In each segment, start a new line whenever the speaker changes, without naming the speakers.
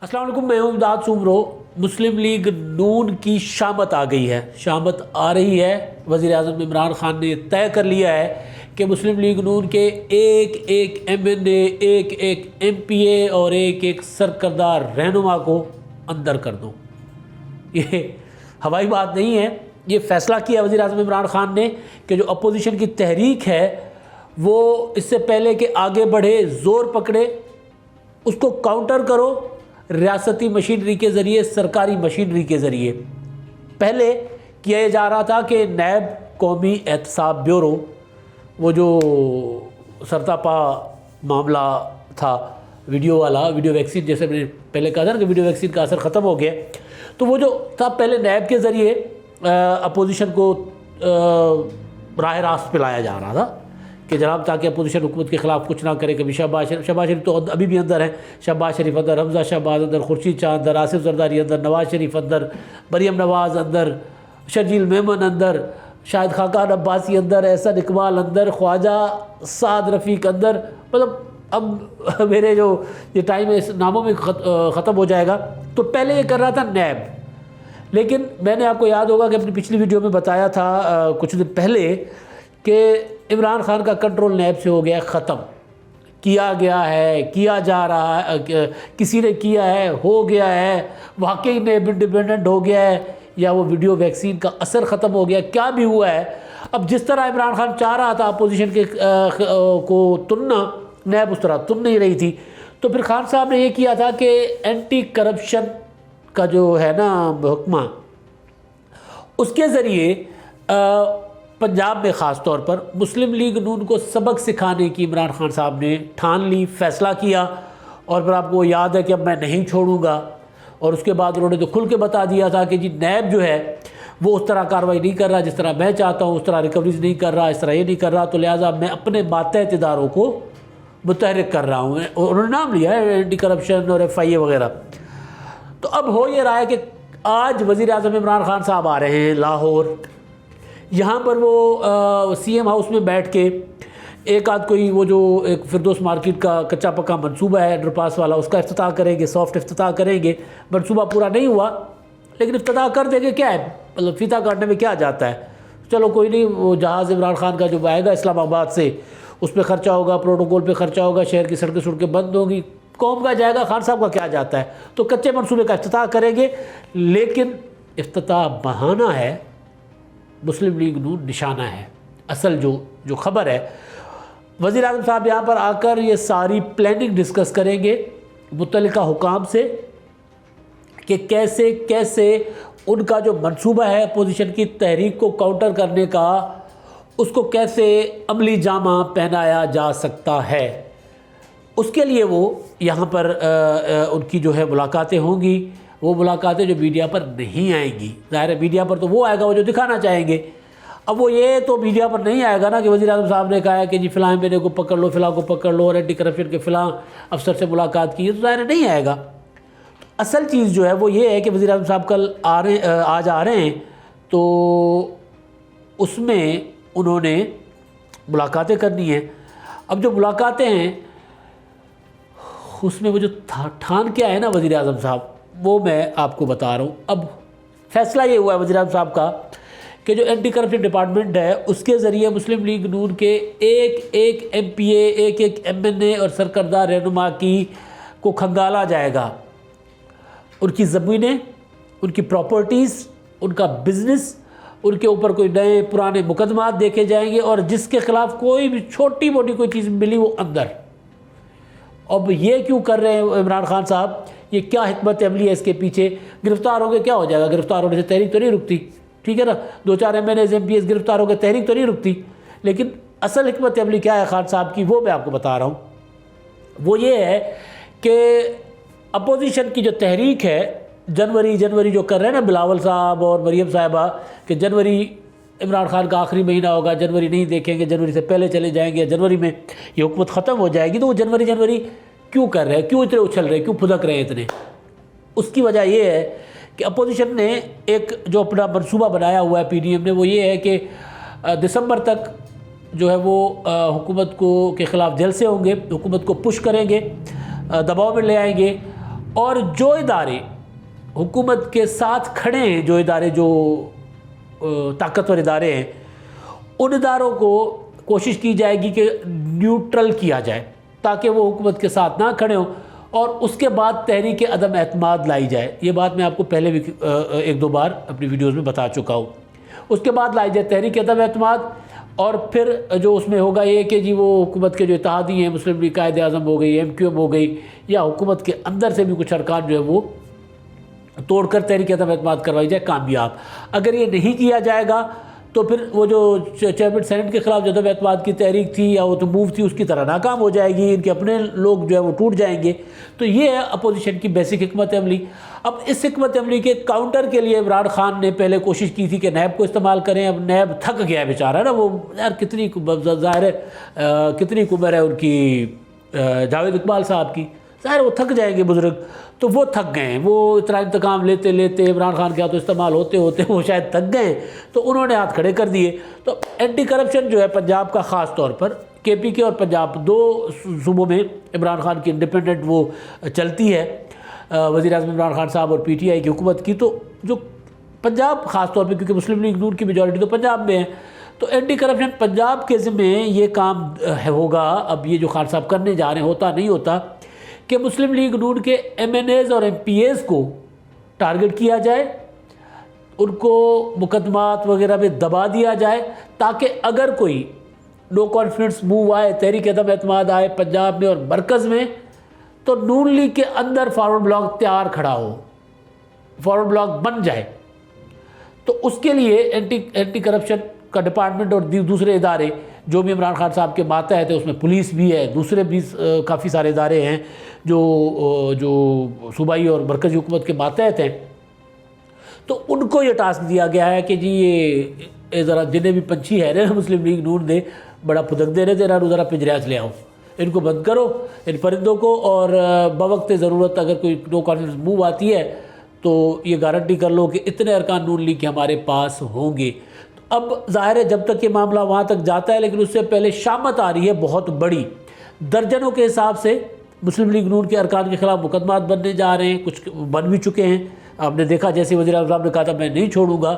السلام علیکم، میں ہوں امداد سومرو۔ مسلم لیگ نون کی شامت آ گئی ہے، شامت آ رہی ہے۔ وزیر اعظم عمران خان نے طے کر لیا ہے کہ مسلم لیگ نون کے ایک ایک ایم این اے، ایک ایک ایم پی اے اور ایک ایک سرکردہ رہنما کو اندر کر دوں۔ یہ ہوائی بات نہیں ہے، یہ فیصلہ کیا وزیر اعظم عمران خان نے کہ جو اپوزیشن کی تحریک ہے وہ اس سے پہلے کہ آگے بڑھے، زور پکڑے، اس کو کاؤنٹر کرو ریاستی مشینری کے ذریعے، سرکاری مشینری کے ذریعے۔ پہلے کیا جا رہا تھا کہ نیب قومی احتساب بیورو، وہ جو سرتاپا معاملہ تھا ویڈیو والا، ویڈیو ویکسین، جیسے میں نے پہلے کہا تھا نا کہ ویڈیو ویکسین کا اثر ختم ہو گیا، تو وہ جو تھا پہلے نیب کے ذریعے اپوزیشن کو راہ راست پہ لایا جا رہا تھا کہ جناب تاکہ اپوزیشن حکومت کے خلاف کچھ نہ کرے۔ کبھی شہباز شریف تو ابھی بھی اندر ہیں، شہباز شریف اندر، حمزہ شہباز اندر، خورشید شاہ اندر، آصف زرداری اندر، نواز شریف اندر، مریم نواز اندر، شرجیل میمن اندر، شاہد خاقان عباسی اندر، احسن اقبال اندر، خواجہ سعد رفیق اندر۔ مطلب اب میرے جو یہ ٹائم ہے اس ناموں میں ختم ہو جائے گا۔ تو پہلے یہ کر رہا تھا نیب، لیکن میں نے آپ کو یاد ہوگا کہ اپنی پچھلی ویڈیو میں بتایا تھا کچھ دن پہلے کہ عمران خان کا کنٹرول نیب سے ہو گیا ختم، کیا گیا ہے، کیا جا رہا ہے، کسی نے کیا ہے، ہو گیا ہے، واقعی نیب انڈیپینڈنٹ ہو گیا ہے، یا وہ ویڈیو ویکسین کا اثر ختم ہو گیا، کیا بھی ہوا ہے۔ اب جس طرح عمران خان چاہ رہا تھا اپوزیشن کے کو تننا، نیب اس طرح تن نہیں رہی تھی۔ تو پھر خان صاحب نے یہ کیا تھا کہ اینٹی کرپشن کا جو ہے نا محکمہ، اس کے ذریعے پنجاب میں خاص طور پر مسلم لیگ نون کو سبق سکھانے کی عمران خان صاحب نے ٹھان لی، فیصلہ کیا۔ اور پھر آپ کو یاد ہے کہ اب میں نہیں چھوڑوں گا، اور اس کے بعد انہوں نے تو کھل کے بتا دیا تھا کہ جی نیب جو ہے وہ اس طرح کارروائی نہیں کر رہا جس طرح میں چاہتا ہوں، اس طرح ریکوریز نہیں کر رہا، اس طرح یہ نہیں کر رہا، تو لہٰذا میں اپنے ماتحت اداروں کو متحرک کر رہا ہوں۔ انہوں نے نام لیا ہے اینٹی کرپشن اور ایف آئی اے وغیرہ۔ تو اب ہو یہ رہا ہے کہ آج وزیر اعظم عمران خان صاحب آ رہے ہیں لاہور، یہاں پر وہ سی ایم ہاؤس میں بیٹھ کے ایک آدھ کوئی وہ جو ایک فردوس مارکیٹ کا کچا پکا منصوبہ ہے انڈر پاس والا، اس کا افتتاح کریں گے، سافٹ افتتاح کریں گے۔ منصوبہ پورا نہیں ہوا لیکن افتتاح کر دیں گے، کیا ہے مطلب فیتہ کاٹنے میں کیا جاتا ہے، چلو کوئی نہیں۔ وہ جہاز عمران خان کا جو آئے گا اسلام آباد سے، اس پہ خرچہ ہوگا، پروٹوکول پہ خرچہ ہوگا، شہر کی سڑکیں بند ہوں گی، قوم کا جائے گا، خان صاحب کا کیا جاتا ہے۔ تو کچے منصوبے کا افتتاح کریں گے، لیکن افتتاح بہانہ ہے، مسلم لیگ نون نشانہ ہے۔ اصل جو خبر ہے، وزیر اعظم صاحب یہاں پر آ کر یہ ساری پلاننگ ڈسکس کریں گے متعلقہ حکام سے کہ کیسے کیسے ان کا جو منصوبہ ہے اپوزیشن کی تحریک کو کاؤنٹر کرنے کا، اس کو کیسے عملی جامہ پہنایا جا سکتا ہے۔ اس کے لیے وہ یہاں پر ان کی جو ہے ملاقاتیں ہوں گی، وہ ملاقاتیں جو میڈیا پر نہیں آئیں گی۔ ظاہر ہے میڈیا پر تو وہ آئے گا وہ جو دکھانا چاہیں گے۔ اب وہ یہ تو میڈیا پر نہیں آئے گا نا کہ وزیر اعظم صاحب نے کہا ہے کہ جی فلاں میرے کو پکڑ لو، فلاں کو پکڑ لو، اور اینٹی کرپشن کے فلاں افسر سے ملاقات کی، تو ظاہر نہیں آئے گا۔ اصل چیز جو ہے وہ یہ ہے کہ وزیر اعظم صاحب کل آج آ رہے ہیں، تو اس میں انہوں نے ملاقاتیں کرنی ہیں۔ اب جو ملاقاتیں ہیں اس میں وہ جو ٹھان کیا ہے نا وزیر اعظم صاحب، وہ میں آپ کو بتا رہا ہوں۔ اب فیصلہ یہ ہوا ہے وزیر اعظم صاحب کا کہ جو اینٹی کرپشن ڈپارٹمنٹ ہے اس کے ذریعے مسلم لیگ نون کے ایک ایک ایم پی اے، ایک ایک ایم این اے اور سرکردہ رہنما کو کھنگالا جائے گا۔ ان کی زمینیں، ان کی پراپرٹیز، ان کا بزنس، ان کے اوپر کوئی نئے پرانے مقدمات دیکھے جائیں گے، اور جس کے خلاف کوئی بھی چھوٹی موٹی کوئی چیز ملی وہ اندر۔ اب یہ کیوں کر رہے ہیں عمران خان صاحب، یہ کیا حکمت عملی ہے اس کے پیچھے؟ گرفتار ہو گئے کیا ہو جائے گا؟ گرفتار ہونے سے تحریک تو نہیں رکتی، ٹھیک ہے نا، دو چار MNAs MPAs گرفتار ہو گئے، تحریک تو نہیں رکتی۔ لیکن اصل حکمت عملی کیا ہے خان صاحب کی، وہ میں آپ کو بتا رہا ہوں۔ وہ یہ ہے کہ اپوزیشن کی جو تحریک ہے، جنوری جو کر رہے ہیں نا بلاول صاحب اور مریم صاحبہ، کہ جنوری عمران خان کا آخری مہینہ ہوگا، جنوری نہیں دیکھیں گے، جنوری سے پہلے چلے جائیں گے، جنوری میں یہ حکومت ختم ہو جائے گی، تو وہ جنوری کیوں کر رہے ہیں، کیوں اتنے اچھل رہے ہیں، کیوں پھدک رہے ہیں اتنے؟ اس کی وجہ یہ ہے کہ اپوزیشن نے ایک جو اپنا منصوبہ بنایا ہوا ہے پی ڈی ایم نے، وہ یہ ہے کہ دسمبر تک جو ہے وہ حکومت کے خلاف جلسے ہوں گے، حکومت کو پش کریں گے، دباؤ میں لے آئیں گے، اور جو ادارے حکومت کے ساتھ کھڑے ہیں، جو ادارے جو طاقتور ادارے ہیں، ان اداروں کو کوشش کی جائے گی کہ نیوٹرل کیا جائے تاکہ وہ حکومت کے ساتھ نہ کھڑے ہوں، اور اس کے بعد تحریک عدم اعتماد لائی جائے۔ یہ بات میں آپ کو پہلے بھی ایک دو بار اپنی ویڈیوز میں بتا چکا ہوں۔ اس کے بعد لائی جائے تحریک عدم اعتماد، اور پھر جو اس میں ہوگا یہ کہ جی وہ حکومت کے جو اتحادی ہیں، مسلم لیگ قائد اعظم ہو گئی، ایم کیو ایم ہو گئی، یا حکومت کے اندر سے بھی کچھ ارکان جو ہے وہ توڑ کر تحریک عدم اعتماد کروائی جائے کامیاب۔ اگر یہ نہیں کیا جائے گا تو پھر وہ جو چیئرمین سینٹ کے خلاف جو عدم اعتماد کی تحریک تھی یا وہ تو موو تھی، اس کی طرح ناکام ہو جائے گی، ان کے اپنے لوگ جو ہے وہ ٹوٹ جائیں گے۔ تو یہ ہے اپوزیشن کی بیسک حکمت عملی۔ اب اس حکمت عملی کے کاؤنٹر کے لیے عمران خان نے پہلے کوشش کی تھی کہ نیب کو استعمال کریں۔ اب نیب تھک گیا بیچارہ نا، وہ یار کتنی ظاہر ہے کتنی عمر ہے ان کی، جاوید اقبال صاحب کی، ظاہر وہ تھک جائیں گے بزرگ، تو وہ تھک گئے ہیں۔ وہ اتنا انتقام لیتے لیتے عمران خان کے ہاتھوں استعمال ہوتے ہوتے وہ شاید تھک گئے ہیں، تو انہوں نے ہاتھ کھڑے کر دیے۔ تو اینٹی کرپشن جو ہے پنجاب کا خاص طور پر، کے پی کے اور پنجاب دو صوبوں میں عمران خان کی انڈیپینڈنٹ وہ چلتی ہے، وزیر اعظم عمران خان صاحب اور پی ٹی آئی کی حکومت کی۔ تو جو پنجاب خاص طور پہ، کیونکہ مسلم لیگ نون کی میجورٹی تو پنجاب میں ہے، تو اینٹی کرپشن پنجاب کے ذمہ یہ کام ہوگا۔ اب یہ جو خان صاحب کرنے جا رہے ہیں، ہوتا نہیں ہوتا کہ مسلم لیگ نون کے ایم این ایز اور ایم پی ایز کو ٹارگٹ کیا جائے، ان کو مقدمات وغیرہ میں دبا دیا جائے، تاکہ اگر کوئی نو کانفیڈنس موو آئے، تحریک عدم اعتماد آئے پنجاب میں اور مرکز میں، تو نون لیگ کے اندر فارورڈ بلاک تیار کھڑا ہو، فارورڈ بلاک بن جائے۔ تو اس کے لیے اینٹی کرپشن کا ڈپارٹمنٹ اور دوسرے ادارے جو بھی عمران خان صاحب کے ماتحت ہے، اس میں پولیس بھی ہے، دوسرے بھی کافی سارے ادارے ہیں جو صوبائی اور مرکزی حکومت کے ماتحت ہیں، تو ان کو یہ ٹاسک دیا گیا ہے کہ جی یہ ذرا جنہیں بھی پنچھی ہے نا مسلم لیگ نون دے بڑا پھدک دے رہے تھے، انہوں ذرا پنجریاں لے آؤ، ان کو بند کرو ان پرندوں کو، اور بوقت ضرورت اگر کوئی نو کانفیڈنس موو آتی ہے تو یہ گارنٹی کر لو کہ اتنے ارکان نون لیگ کے ہمارے پاس ہوں گے۔ اب ظاہر ہے جب تک یہ معاملہ وہاں تک جاتا ہے، لیکن اس سے پہلے شامت آ رہی ہے بہت بڑی، درجنوں کے حساب سے مسلم لیگ نون کے ارکان کے خلاف مقدمات بننے جا رہے ہیں، کچھ بن بھی چکے ہیں۔ آپ نے دیکھا جیسے وزیر اعظم صاحب نے کہا تھا میں نہیں چھوڑوں گا،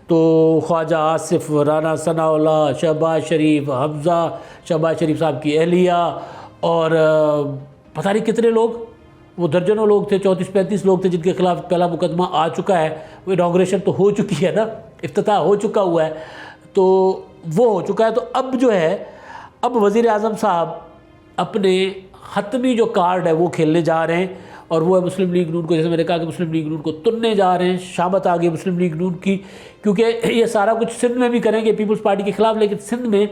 تو خواجہ آصف، رانا ثناء اللہ، شہباز شریف، حمزہ، شہباز شریف صاحب کی اہلیہ، اور پتہ نہیں کتنے لوگ، وہ درجنوں لوگ تھے، 34-35 لوگ تھے جن کے خلاف پہلا مقدمہ آ چکا ہے۔ وہ انوگریشن تو ہو چکی ہے نا، افتتاح ہو چکا ہوا ہے، تو وہ ہو چکا ہے۔ تو اب جو ہے، اب وزیر اعظم صاحب اپنے حتمی جو کارڈ ہے وہ کھیلنے جا رہے ہیں، اور وہ ہے مسلم لیگ نون کو، جیسے میں نے کہا کہ مسلم لیگ نون کو تننے جا رہے ہیں۔ شامت آ گئی مسلم لیگ نون کی، کیونکہ یہ سارا کچھ سندھ میں بھی کریں گے پیپلز پارٹی کے خلاف، لیکن سندھ میں،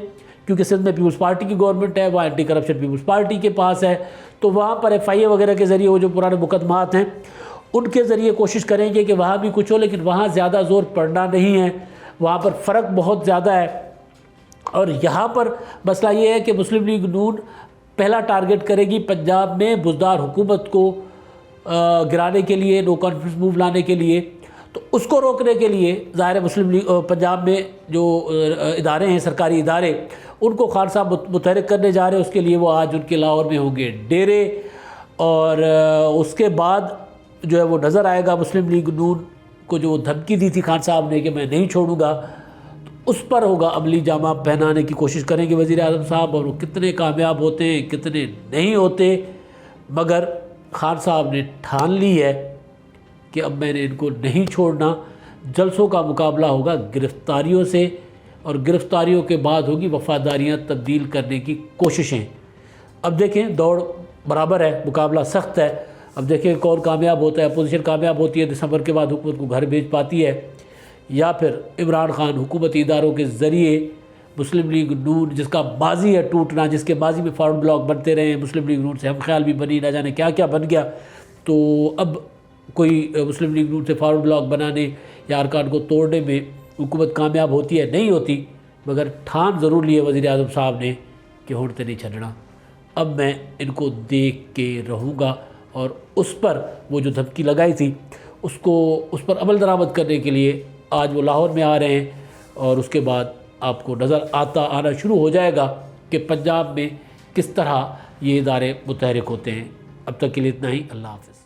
کیونکہ سندھ میں پیپلز پارٹی کی گورنمنٹ ہے، وہاں اینٹی کرپشن پیپلز پارٹی کے پاس ہے، تو وہاں پر ایف آئی اے وغیرہ کے ذریعے وہ جو پرانے مقدمات ہیں ان کے ذریعے کوشش کریں گے کہ وہاں بھی کچھ ہو، لیکن وہاں زیادہ زور پڑنا نہیں ہے، وہاں پر فرق بہت زیادہ ہے۔ اور یہاں پر مسئلہ یہ ہے کہ مسلم لیگ نون پہلا ٹارگٹ کرے گی پنجاب میں بزدار حکومت کو گرانے کے لیے، نو کانفیڈنس موو لانے کے لیے۔ تو اس کو روکنے کے لیے ظاہر مسلم لیگ پنجاب میں جو ادارے ہیں، سرکاری ادارے، ان کو خان صاحب متحرک کرنے جا رہے ہیں۔ اس کے لیے وہ آج ان کے لاہور میں ہوں گے ڈیرے، اور اس کے بعد جو ہے وہ نظر آئے گا مسلم لیگ نون کو جو دھمکی دی تھی خان صاحب نے کہ میں نہیں چھوڑوں گا، اس پر ہوگا عملی جامہ پہنانے کی کوشش کریں گے وزیر اعظم صاحب، اور وہ کتنے کامیاب ہوتے ہیں کتنے نہیں ہوتے، مگر خان صاحب نے ٹھان لی ہے کہ اب میں نے ان کو نہیں چھوڑنا۔ جلسوں کا مقابلہ ہوگا گرفتاریوں سے، اور گرفتاریوں کے بعد ہوگی وفاداریاں تبدیل کرنے کی کوششیں۔ اب دیکھیں دوڑ برابر ہے، مقابلہ سخت ہے، اب دیکھیں کون کامیاب ہوتا ہے۔ اپوزیشن کامیاب ہوتی ہے، دسمبر کے بعد حکومت کو گھر بھیج پاتی ہے، یا پھر عمران خان حکومتی اداروں کے ذریعے مسلم لیگ نون، جس کا ماضی ہے ٹوٹنا، جس کے ماضی میں فارورڈ بلاک بنتے رہے ہیں، مسلم لیگ نون سے ہم خیال بھی بنی، نہ جانے کیا کیا بن گیا، تو اب کوئی مسلم لیگ نون سے فارورڈ بلاک بنانے یا ارکان کو توڑنے میں حکومت کامیاب ہوتی ہے نہیں ہوتی، مگر ٹھان ضرور لی ہے وزیر اعظم صاحب نے کہ ہوڑتے نہیں چھڈنا، اب میں ان کو دیکھ کے رہوں گا۔ اور اس پر وہ جو دھمکی لگائی تھی اس پر عمل درآمد کرنے کے لیے آج وہ لاہور میں آ رہے ہیں، اور اس کے بعد آپ کو نظر آنا شروع ہو جائے گا کہ پنجاب میں کس طرح یہ ادارے متحرک ہوتے ہیں۔ اب تک کے لیے اتنا ہی، اللہ حافظ۔